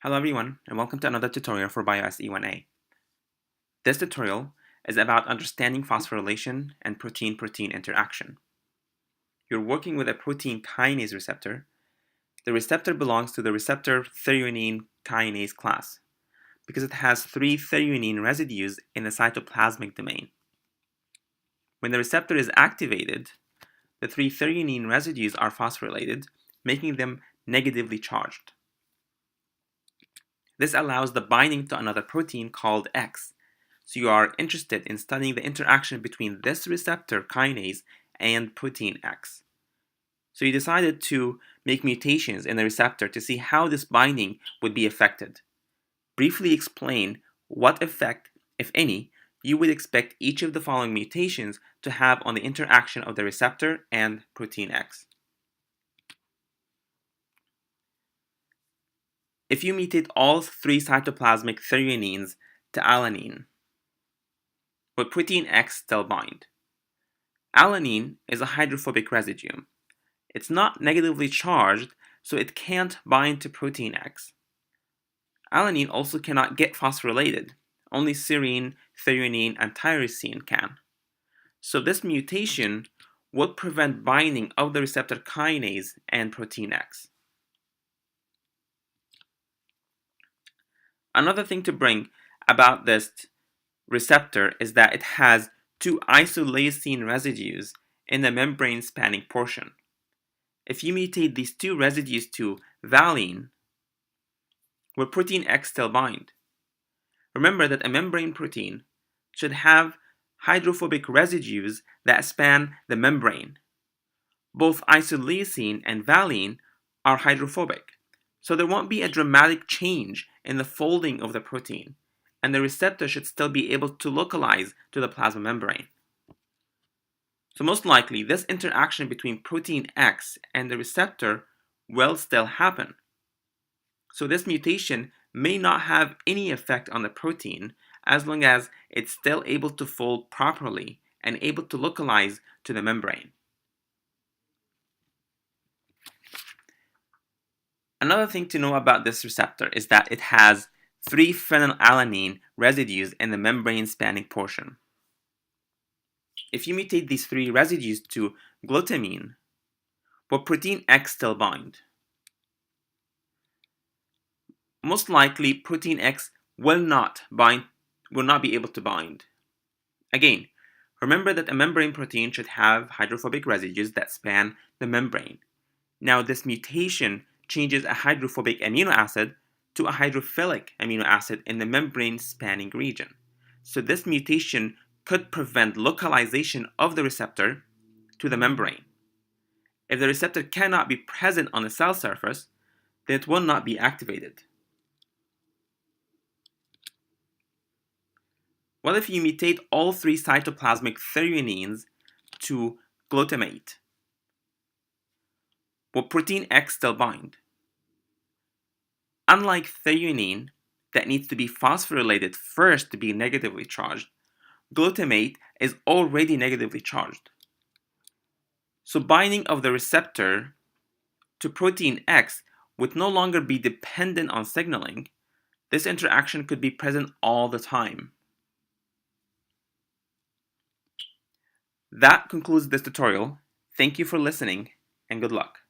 Hello everyone, and welcome to another tutorial for BioSE1A. This tutorial is about understanding phosphorylation and protein-protein interaction. You're working with a protein kinase receptor. The receptor belongs to the receptor threonine kinase class because it has 3 threonine residues in the cytoplasmic domain. When the receptor is activated, the 3 threonine residues are phosphorylated, making them negatively charged. This allows the binding to another protein called X. So you are interested in studying the interaction between this receptor kinase and protein X. So you decided to make mutations in the receptor to see how this binding would be affected. Briefly explain what effect, if any, you would expect each of the following mutations to have on the interaction of the receptor and protein X. If you mutate all 3 cytoplasmic threonines to alanine, will protein X still bind? Alanine is a hydrophobic residue. It's not negatively charged, so it can't bind to protein X. Alanine also cannot get phosphorylated. Only serine, threonine, and tyrosine can. So this mutation would prevent binding of the receptor kinase and protein X. Another thing to bring about this receptor is that it has 2 isoleucine residues in the membrane spanning portion. If you mutate these 2 residues to valine, will protein X still bind? Remember that a membrane protein should have hydrophobic residues that span the membrane. Both isoleucine and valine are hydrophobic, so there won't be a dramatic change in the folding of the protein, and the receptor should still be able to localize to the plasma membrane. So most likely, this interaction between protein X and the receptor will still happen. So this mutation may not have any effect on the protein as long as it's still able to fold properly and able to localize to the membrane. Another thing to know about this receptor is that it has 3 phenylalanine residues in the membrane spanning portion. If you mutate these 3 residues to glutamine, will protein X still bind? Most likely, protein X will not be able to bind. Again, remember that a membrane protein should have hydrophobic residues that span the membrane. Now, this mutation changes a hydrophobic amino acid to a hydrophilic amino acid in the membrane spanning region. So this mutation could prevent localization of the receptor to the membrane. If the receptor cannot be present on the cell surface, then it will not be activated. What if you mutate all 3 cytoplasmic threonines to glutamate? Will protein X still bind? Unlike threonine, that needs to be phosphorylated first to be negatively charged, glutamate is already negatively charged. So binding of the receptor to protein X would no longer be dependent on signaling. This interaction could be present all the time. That concludes this tutorial. Thank you for listening, and good luck.